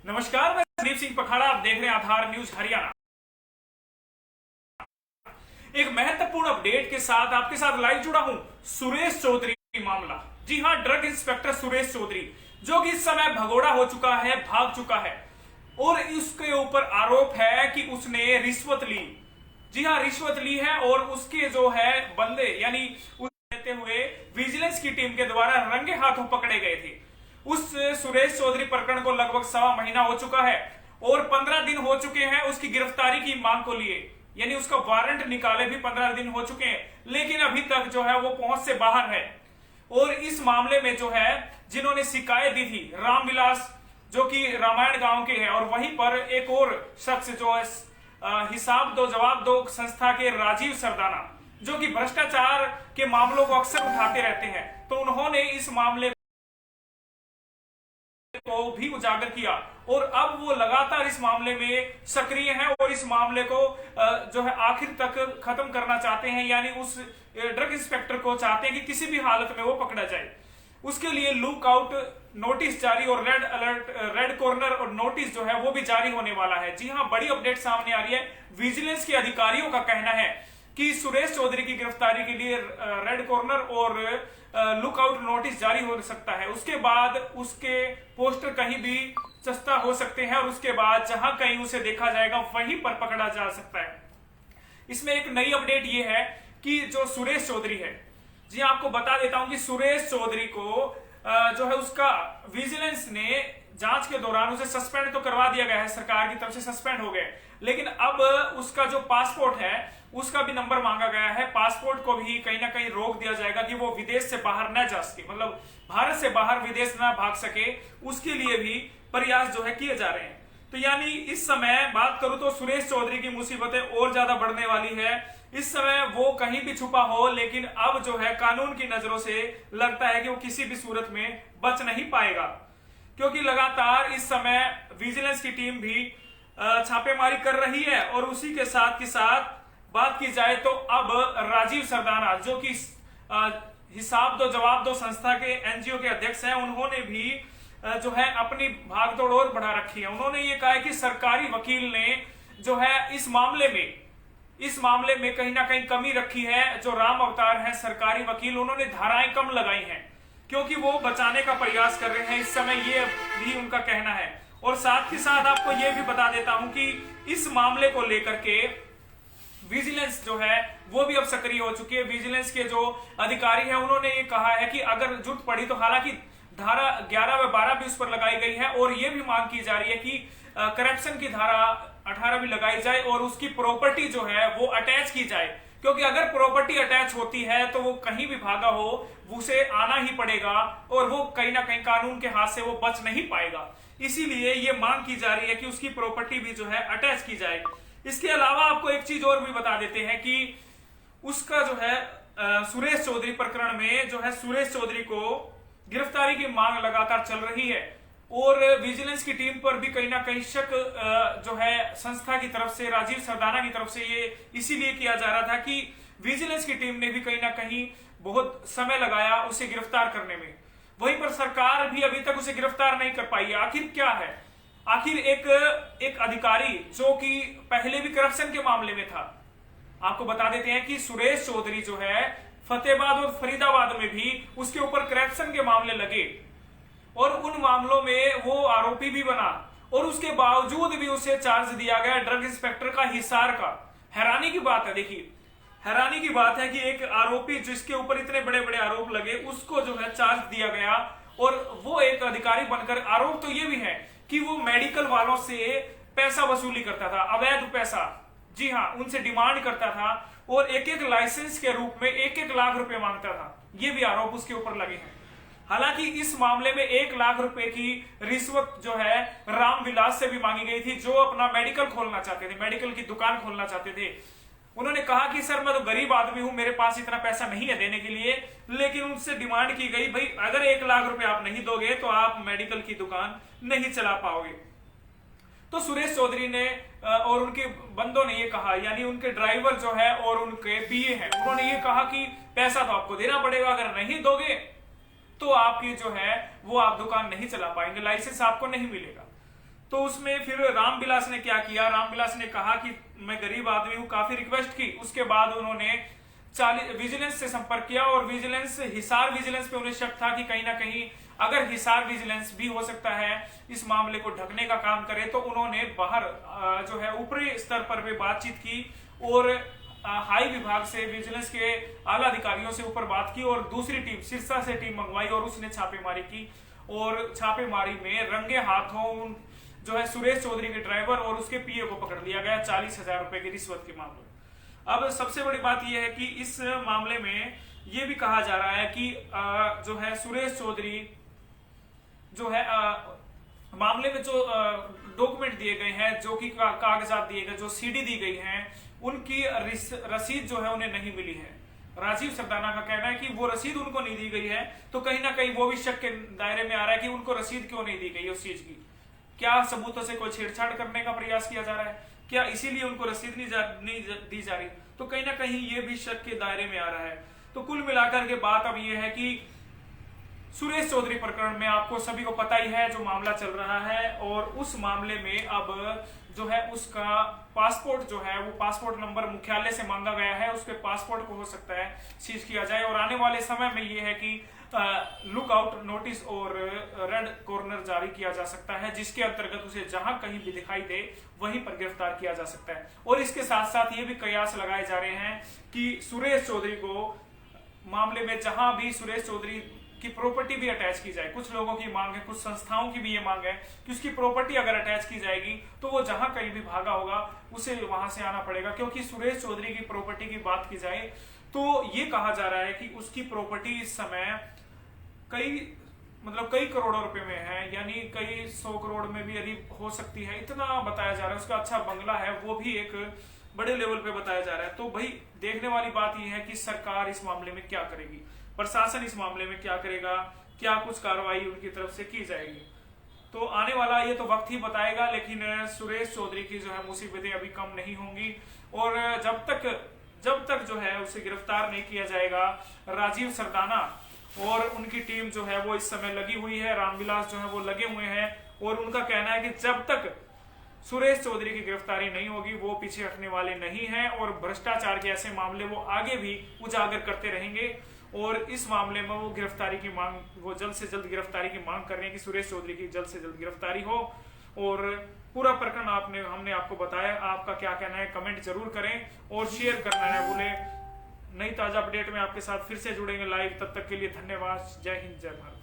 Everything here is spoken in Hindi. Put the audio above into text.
नमस्कार, मैं संदीप सिंह पखाड़ा। आप देख रहे हैं आधार न्यूज हरियाणा। एक महत्वपूर्ण अपडेट के साथ आपके साथ लाइव जुड़ा हूं। सुरेश चौधरी मामला। जी हां, ड्रग इंस्पेक्टर सुरेश चौधरी जो कि इस समय भगोड़ा हो चुका है, भाग चुका है और उसके ऊपर आरोप है कि उसने रिश्वत ली। जी हां, रिश्वत ली है और उसके जो है बंदे यानी लेते हुए विजिलेंस की टीम के द्वारा रंगे हाथों पकड़े गए थे। उस सुरेश चौधरी प्रकरण को लगभग 1.25 महीना हो चुका है और 15 दिन हो चुके हैं उसकी गिरफ्तारी की मांग को लिए, यानी उसका वारंट निकाले भी 15 दिन हो चुके हैं, लेकिन अभी तक जो है वो पहुंच से बाहर है। और इस मामले में जो है जिन्होंने शिकायत दी थी रामविलास, जो कि रामायण गांव के हैं, और वहीं पर एक और शख्स जो है हिसाब दो जवाब दो संस्था के राजीव सरदाना, जो कि भ्रष्टाचार के मामलों को अक्सर उठाते रहते हैं, तो उन्होंने इस मामले को भी उजागर किया और अब वो लगातार इस मामले में सक्रिय हैं और इस मामले को जो है आखिर तक खत्म करना चाहते हैं, यानी उस ड्रग इंस्पेक्टर को चाहते हैं कि किसी भी हालत में वो पकड़ा जाए। उसके लिए लुक आउट नोटिस जारी और रेड अलर्ट, रेड कॉर्नर और नोटिस जो है वो भी जारी होने वाला है। जी हां, बड़ी अपडेट सामने आ रही है। विजिलेंस के अधिकारियों का कहना है कि सुरेश चौधरी की गिरफ्तारी के लिए रेड कॉर्नर और लुकआउट नोटिस जारी हो सकता है। उसके बाद उसके पोस्टर कहीं भी सस्ता हो सकते हैं और उसके बाद जहां कहीं उसे देखा जाएगा वहीं पर पकड़ा जा सकता है। इसमें एक नई अपडेट ये है कि जो सुरेश चौधरी है, जी आपको बता देता हूं कि सुरेश चौधरी को जो है उसका विजिलेंस ने जांच के दौरान उसे सस्पेंड तो करवा दिया गया है, सरकार की तरफ से सस्पेंड हो गए, लेकिन अब उसका जो पासपोर्ट है उसका भी नंबर मांगा गया है। पासपोर्ट को भी कहीं ना कहीं रोक दिया जाएगा कि वो विदेश से बाहर न जा सके, मतलब भारत से बाहर विदेश न भाग सके, उसके लिए भी प्रयास जो है किए जा रहे हैं। तो यानी इस समय बात करूं तो सुरेश चौधरी की मुसीबतें और ज्यादा बढ़ने वाली है। इस समय वो कहीं भी छुपा हो, लेकिन अब जो है कानून की नजरों से लगता है कि वो किसी भी सूरत में बच नहीं पाएगा, क्योंकि लगातार इस समय विजिलेंस की टीम भी छापेमारी कर रही है। और उसी के साथ बात की जाए तो अब राजीव सरदाना, जो कि हिसाब दो जवाब दो संस्था के एनजीओ के अध्यक्ष हैं, उन्होंने भी जो है अपनी भागदौड़ और बढ़ा रखी है। उन्होंने ये कहा है कि सरकारी वकील ने जो है इस मामले में कहीं ना कहीं कमी रखी है। जो राम अवतार है सरकारी वकील, उन्होंने धाराएं कम लगाई हैं क्योंकि वो बचाने का प्रयास कर रहे हैं इस समय, ये भी उनका कहना है। और साथ ही साथ आपको ये भी बता देता हूं कि इस मामले को लेकर के विजिलेंस जो है वो भी अब सक्रिय हो चुकी है। विजिलेंस के जो अधिकारी हैं उन्होंने ये कहा है कि अगर जुट पड़ी तो, हालांकि धारा 11 व 12 भी उस पर लगाई गई है और ये भी मांग की जा रही है कि करप्शन की धारा 18 भी लगाई जाए और उसकी प्रॉपर्टी जो है वो अटैच की जाए, क्योंकि अगर प्रॉपर्टी अटैच होती है तो वो कहीं भी भागा हो उसे आना ही पड़ेगा और वो कहीं ना कहीं कानून के हाथ से वो बच नहीं पाएगा। इसीलिए ये मांग की जा रही है कि उसकी प्रॉपर्टी भी जो है अटैच की जाए। इसके अलावा आपको एक चीज और भी बता देते हैं कि उसका जो है सुरेश चौधरी प्रकरण में जो है सुरेश चौधरी को गिरफ्तारी की मांग लगातार चल रही है और विजिलेंस की टीम पर भी कहीं ना कहीं शक जो है संस्था की तरफ से, राजीव सरदाना की तरफ से, ये इसीलिए किया जा रहा था कि विजिलेंस की टीम ने भी कहीं ना कहीं बहुत समय लगाया उसे गिरफ्तार करने में, वहीं पर सरकार भी अभी तक उसे गिरफ्तार नहीं कर पाई है। आखिर क्या है? आखिर एक अधिकारी जो कि पहले भी करप्शन के मामले में था, आपको बता देते हैं कि सुरेश चौधरी जो है फतेहाबाद और फरीदाबाद में भी उसके ऊपर करप्शन के मामले लगे और उन मामलों में वो आरोपी भी बना और उसके बावजूद भी उसे चार्ज दिया गया ड्रग इंस्पेक्टर का हिसार का। हैरानी की बात है, देखिए हैरानी की बात है कि एक आरोपी जिसके ऊपर इतने बड़े बड़े आरोप लगे उसको जो है चार्ज दिया गया और वो एक अधिकारी बनकर, आरोप तो ये भी है कि वो मेडिकल वालों से पैसा वसूली करता था, अवैध पैसा, जी हाँ, उनसे डिमांड करता था और एक लाइसेंस के रूप में 1 लाख रुपए मांगता था। ये भी आरोप उसके ऊपर लगे हैं। हालांकि इस मामले में 1 लाख रुपए की रिश्वत जो है रामविलास से भी मांगी गई थी, जो अपना मेडिकल खोलना चाहते थे, मेडिकल की दुकान खोलना चाहते थे। उन्होंने कहा कि सर मैं तो गरीब आदमी हूं, मेरे पास इतना पैसा नहीं है देने के लिए, लेकिन उनसे डिमांड की गई भाई अगर 1 लाख रुपए आप नहीं दोगे तो आप मेडिकल की दुकान नहीं चला पाओगे। तो सुरेश चौधरी ने और उनके बंदों ने ये कहा, यानी उनके ड्राइवर जो है और उनके पीए हैं, उन्होंने ये कहा कि पैसा तो आपको देना पड़ेगा, अगर नहीं दोगे तो आपकी जो है वो आप दुकान नहीं चला पाएंगे, लाइसेंस आपको नहीं मिलेगा। तो उसमें फिर रामविलास ने क्या किया, रामविलास ने कहा कि मैं गरीब आदमी हूं, काफी रिक्वेस्ट की। उसके बाद उन्होंने विजिलेंस से संपर्क किया और विजिलेंस, हिसार विजिलेंस पे उन्हें शक था कि कहीं ना कहीं अगर हिसार विजिलेंस भी हो सकता है इस मामले को ढकने का काम करे, तो उन्होंने बाहर जो है ऊपरी स्तर पर भी बातचीत की और हाई विभाग से, विजिलेंस के आला अधिकारियों से ऊपर बात की और दूसरी टीम सिरसा से टीम मंगवाई और उसने छापेमारी की। और छापेमारी में रंगे हाथों जो है सुरेश चौधरी के ड्राइवर और उसके पीए को पकड़ लिया गया 40,000 रुपए की रिश्वत के मामले में। अब सबसे बड़ी बात यह है कि इस मामले में यह भी कहा जा रहा है कि जो है सुरेश चौधरी जो है मामले में जो डॉक्यूमेंट दिए गए हैं, जो कि कागजात दिए गए, जो सीडी दी गई हैं, उनकी रसीद जो है उन्हें नहीं मिली है। राजीव सरदाना का कहना है कि वो रसीद उनको नहीं दी गई है, तो कहीं ना कहीं वो भी शक के दायरे में आ रहा है कि उनको रसीद क्यों नहीं दी गई उस चीज की। क्या सबूतों से कोई छेड़छाड़ करने का प्रयास किया जा रहा है, क्या इसीलिए उनको रसीद नहीं दी जा रही? तो कहीं ना कहीं ये भी शक के दायरे में आ रहा है। तो कुल मिलाकर के बात अब ये है कि सुरेश चौधरी प्रकरण में आपको सभी को पता ही है जो मामला चल रहा है, और उस मामले में अब जो है उसका पासपोर्ट जो है वो पासपोर्ट नंबर मुख्यालय से मांगा गया है, उसके पासपोर्ट को हो सकता है सीज किया जाए। और आने वाले समय में ये है कि लुक आउट नोटिस और रेड कॉर्नर जारी किया जा सकता है, जिसके अंतर्गत उसे जहां कहीं भी दिखाई दे वहीं पर गिरफ्तार किया जा सकता है। और इसके साथ साथ ये भी कयास लगाए जा रहे हैं कि सुरेश चौधरी को मामले में जहां भी सुरेश चौधरी की प्रॉपर्टी भी अटैच की जाए, कुछ लोगों की मांग है, कुछ संस्थाओं की भी ये मांग है कि उसकी प्रॉपर्टी अगर अटैच की जाएगी तो वो जहां कहीं भी भागा होगा उसे वहां से आना पड़ेगा। क्योंकि सुरेश चौधरी की प्रॉपर्टी की बात की जाए तो ये कहा जा रहा है कि उसकी प्रॉपर्टी इस समय कई करोड़ों रुपए में है, यानी कई 100 करोड़ में भी यदि हो सकती है, इतना बताया जा रहा है। उसका अच्छा बंगला है, वो भी एक बड़े लेवल पे बताया जा रहा है। तो भाई देखने वाली बात यह है कि सरकार इस मामले में क्या करेगी, प्रशासन इस मामले में क्या करेगा, क्या कुछ कार्रवाई उनकी तरफ से की जाएगी। तो आने वाला ये तो वक्त ही बताएगा, लेकिन सुरेश चौधरी की जो है मुसीबतें अभी कम नहीं होंगी। और जब तक जो है उसे गिरफ्तार नहीं किया जाएगा, राजीव सरदाना और उनकी टीम जो है वो इस समय लगी हुई है, रामविलास जो है वो लगे हुए हैं, और उनका कहना है कि जब तक सुरेश चौधरी की गिरफ्तारी नहीं होगी वो पीछे हटने वाले नहीं हैं, और भ्रष्टाचार के ऐसे मामले वो आगे भी उजागर करते रहेंगे। और इस मामले में वो गिरफ्तारी की मांग, वो जल्द से जल्द गिरफ्तारी की मांग कर रहे हैं कि सुरेश चौधरी की जल्द से जल्द गिरफ्तारी हो। और पूरा प्रकरण हमने आपको बताया। आपका क्या कहना है कमेंट जरूर करें और शेयर करना है भूले। नई ताजा अपडेट में आपके साथ फिर से जुड़ेंगे लाइव, तब तक के लिए धन्यवाद। जय हिंद, जय भारत।